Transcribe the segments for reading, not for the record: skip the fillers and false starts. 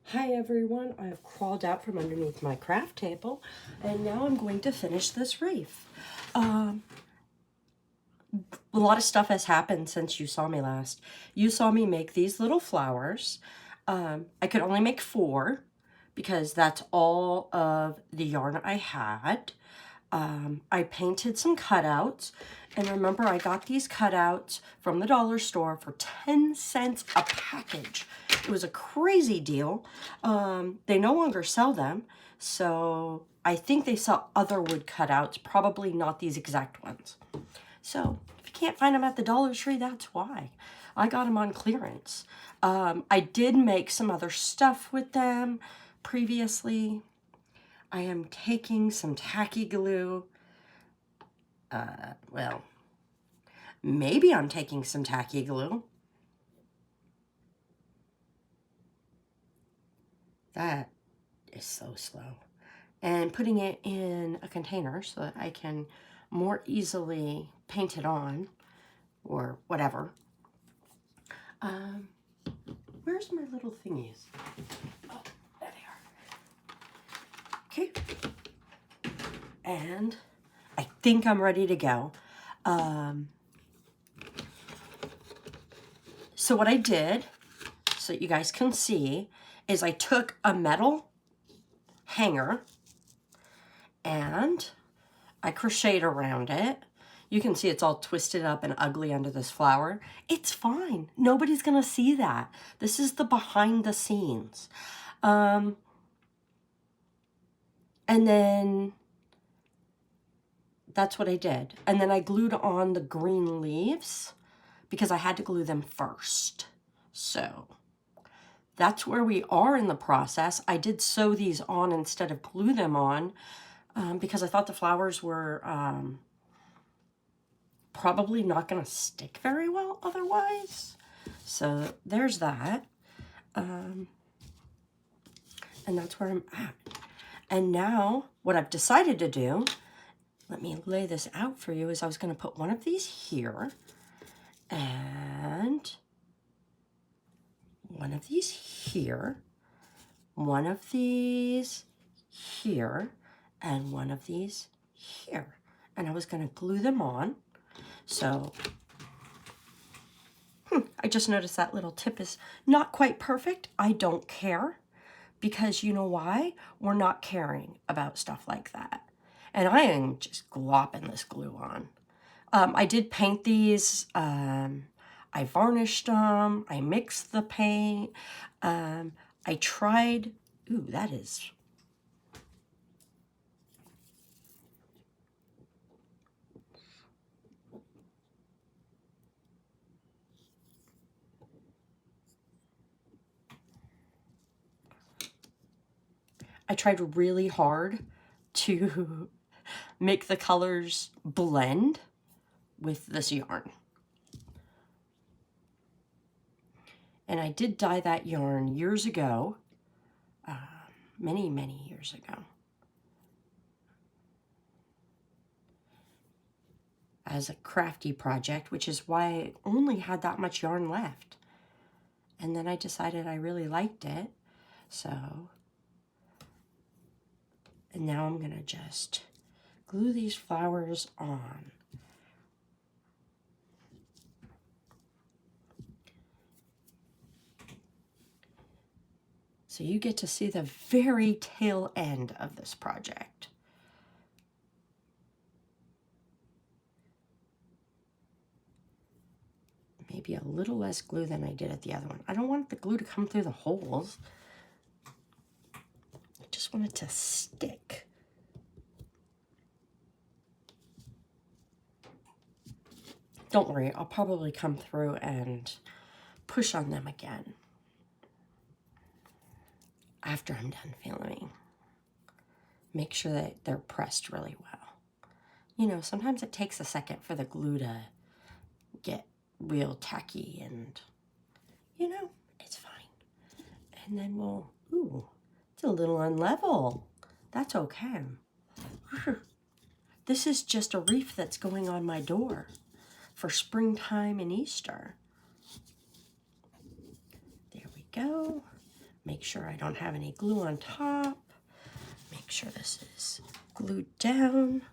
Hi everyone, I have crawled out from underneath my craft table and now I'm going to finish this wreath. A lot of stuff has happened since you saw me last. You saw me make these little flowers. I could only make 4 because that's all of the yarn I had. I painted some cutouts, and remember I got these cutouts from the dollar store for 10 cents a package. It was a crazy deal. They no longer sell them, so I think they sell other wood cutouts, probably not these exact ones. So if you can't find them at the Dollar Tree, that's why. I got them on clearance. I did make some other stuff with them previously. I am taking some tacky glue. Well, maybe I'm taking some tacky glue. That is so slow. And putting it in a container so that I can more easily paint it on or whatever. Where's my little thingies? Oh, there they are. Okay. And I think I'm ready to go. So what I did, so that you guys can see, is I took a metal hanger and I crocheted around it. You can see it's all twisted up and ugly under this flower. It's fine. Nobody's gonna see that. This is the behind the scenes. And then that's what I did. And then I glued on the green leaves because I had to glue them first. So that's where we are in the process. I did sew these on instead of glue them on because I thought the flowers were probably not going to stick very well otherwise. So there's that. And that's where I'm at. And now what I've decided to do, let me lay this out for you, is I was going to put one of these here and one of these here, one of these here, and one of these here. And I was going to glue them on. So I just noticed that little tip is not quite perfect. I don't care because you know why? We're not caring about stuff like that. And I am just glopping this glue on. I did paint these. I varnished them. I mixed the paint. I tried. Ooh, that is. I tried really hard to make the colors blend with this yarn. And I did dye that yarn years ago, many, many years ago, as a crafty project, which is why I only had that much yarn left. And then I decided I really liked it, so, and now I'm gonna just glue these flowers on. So you get to see the very tail end of this project. Maybe a little less glue than I did at the other one. I don't want the glue to come through the holes. I just want it to stick. Don't worry, I'll probably come through and push on them again after I'm done filming. Make sure that they're pressed really well. You know, sometimes it takes a second for the glue to get real tacky and, you know, it's fine. And then we'll, ooh, it's a little unlevel. That's okay. This is just a wreath that's going on my door for springtime and Easter. There we go. Make sure I don't have any glue on top. Make sure this is glued down.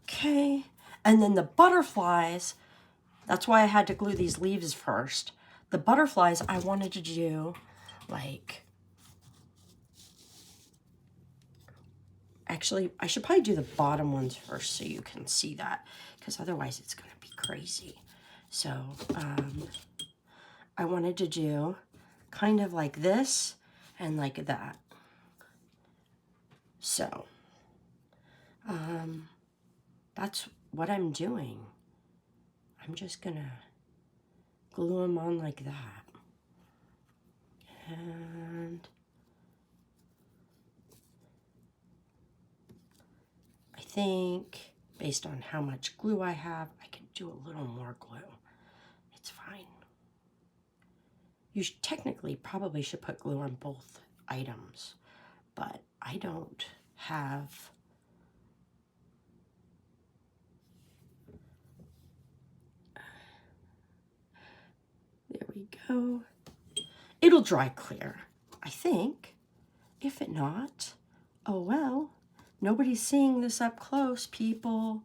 Okay. And then the butterflies, that's why I had to glue these leaves first. The butterflies I wanted to do like, actually, I should probably do the bottom ones first so you can see that, because otherwise it's going to be crazy. So I wanted to do kind of like this and like that. So that's what I'm doing. I'm just going to glue them on like that. And I think based on how much glue I have, I can do a little more glue. It's fine. You technically probably should put glue on both items, but I don't have. There we go. It'll dry clear, I think. If it not, oh well. Nobody's seeing this up close, people.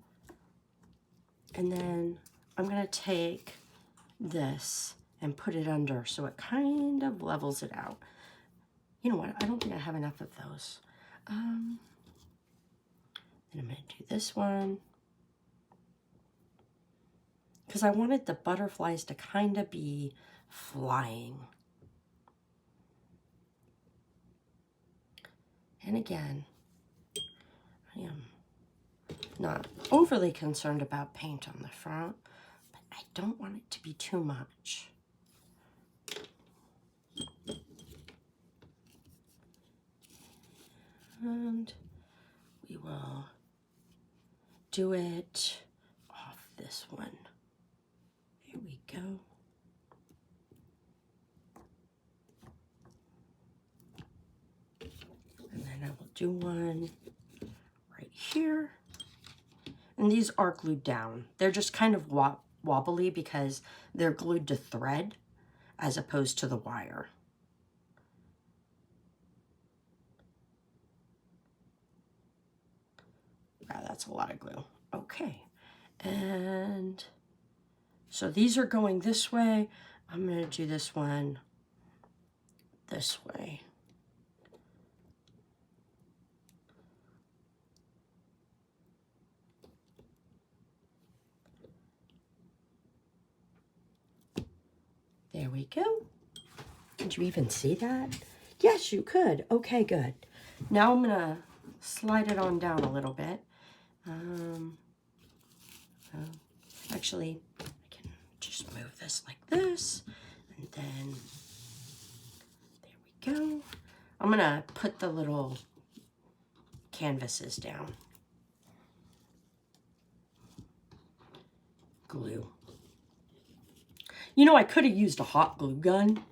And then I'm going to take this and put it under so it kind of levels it out. You know what? I don't think I have enough of those. Then I'm going to do this one, because I wanted the butterflies to kind of be flying. And again, I am not overly concerned about paint on the front, but I don't want it to be too much. And we will do it off this one. Here we go. And then I will do one right here. And these are glued down. They're just kind of wobbly because they're glued to thread as opposed to the wire. Wow, that's a lot of glue. Okay. And so these are going this way. I'm going to do this one this way. There we go. Did you even see that? Yes, you could. Okay, good. Now I'm going to slide it on down a little bit. Actually, I can just move this like this. And then, there we go. I'm going to put the little canvases down. Glue. You know, I could have used a hot glue gun.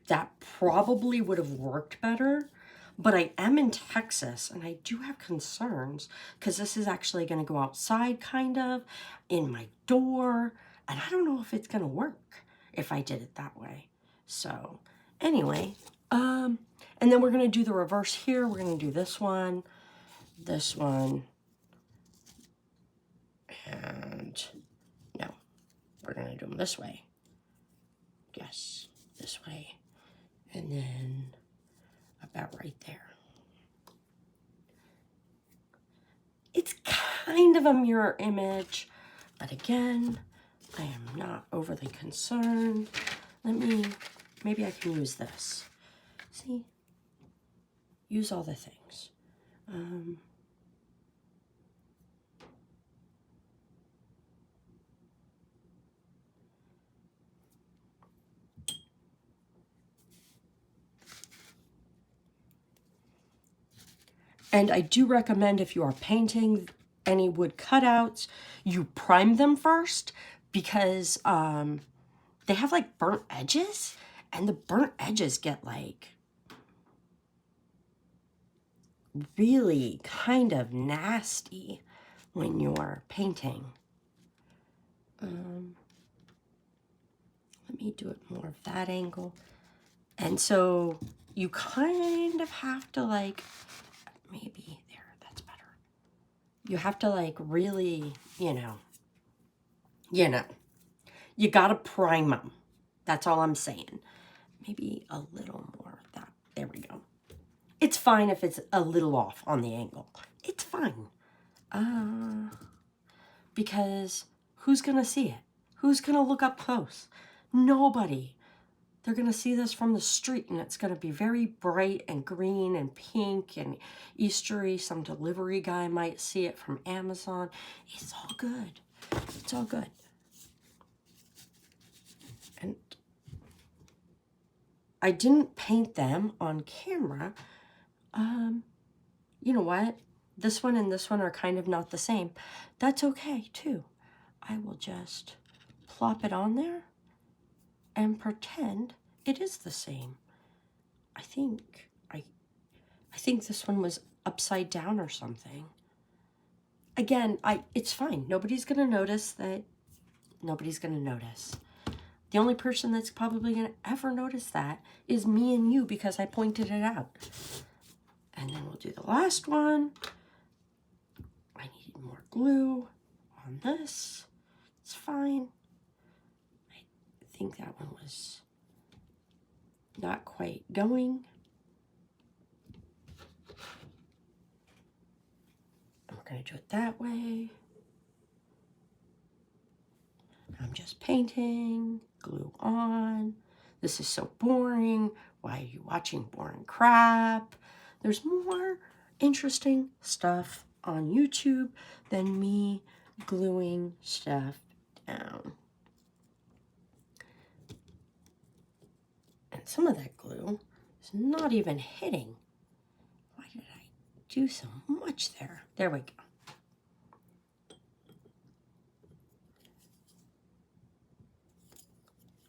That probably would have worked better, but I am in Texas and I do have concerns because this is actually going to go outside kind of in my door, and I don't know if it's going to work if I did it that way. So anyway, and then we're going to do the reverse here. We're going to do this one, and no, we're going to do them this way. Yes, this way. And then about right there. It's kind of a mirror image, but again, I am not overly concerned. Maybe I can use this. See? Use all the things. And I do recommend, if you are painting any wood cutouts, you prime them first, because they have like burnt edges, and the burnt edges get like really kind of nasty when you're painting. Let me do it more of that angle. And so you kind of have to like, maybe there, that's better. You have to like really, you gotta prime them. That's all I'm saying. Maybe a little more of that. There we go. It's fine if it's a little off on the angle. It's fine. Because who's gonna see it? Who's gonna look up close? Nobody. They're gonna see this from the street and it's gonna be very bright and green and pink and Eastery. Some delivery guy might see it from Amazon. It's all good. It's all good. And I didn't paint them on camera. You know what? This one and this one are kind of not the same. That's okay too. I will just plop it on there and pretend it is the same. I think this one was upside down or something. Again, it's fine. Nobody's gonna notice that. Nobody's gonna notice. The only person that's probably gonna ever notice that is me and you because I pointed it out. And then we'll do the last one. I need more glue on this. It's fine. I think that one was not quite going. I'm going to do it that way. I'm just painting, glue on. This is so boring. Why are you watching boring crap? There's more interesting stuff on YouTube than me gluing stuff down. And some of that glue is not even hitting. Why did I do so much there? There we go.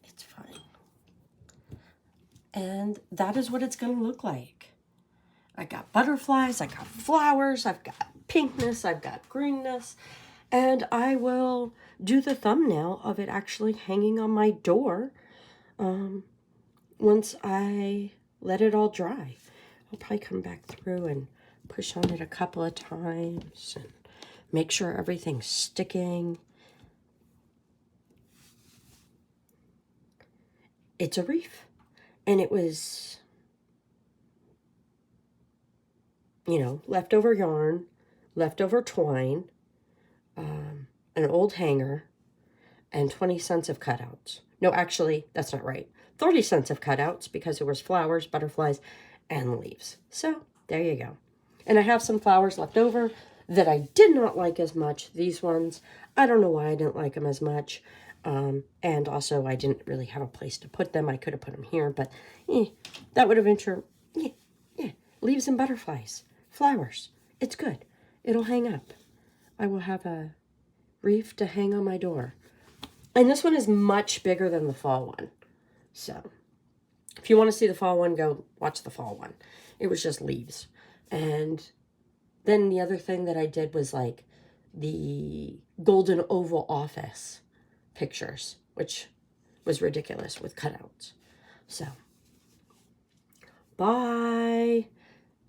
It's fine. And that is what it's going to look like. I got butterflies, I got flowers, I've got pinkness, I've got greenness, and I will do the thumbnail of it actually hanging on my door once I let it all dry. I'll probably come back through and push on it a couple of times and make sure everything's sticking. It's a wreath, and it was, leftover yarn, leftover twine, an old hanger, and 20 cents of cutouts. No, actually, that's not right. 30 cents of cutouts because it was flowers, butterflies, and leaves. So, there you go. And I have some flowers left over that I did not like as much. These ones, I don't know why I didn't like them as much. And also, I didn't really have a place to put them. I could have put them here, but that would have leaves and butterflies. Flowers. It's good. It'll hang up. I will have a wreath to hang on my door. And this one is much bigger than the fall one. So, if you want to see the fall one, go watch the fall one. It was just leaves. And then the other thing that I did was like the golden oval office pictures, which was ridiculous with cutouts. So, bye.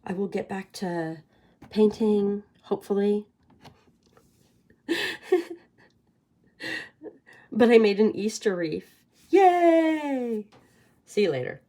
I will get back to painting, hopefully. But I made an Easter wreath. Yay! See you later.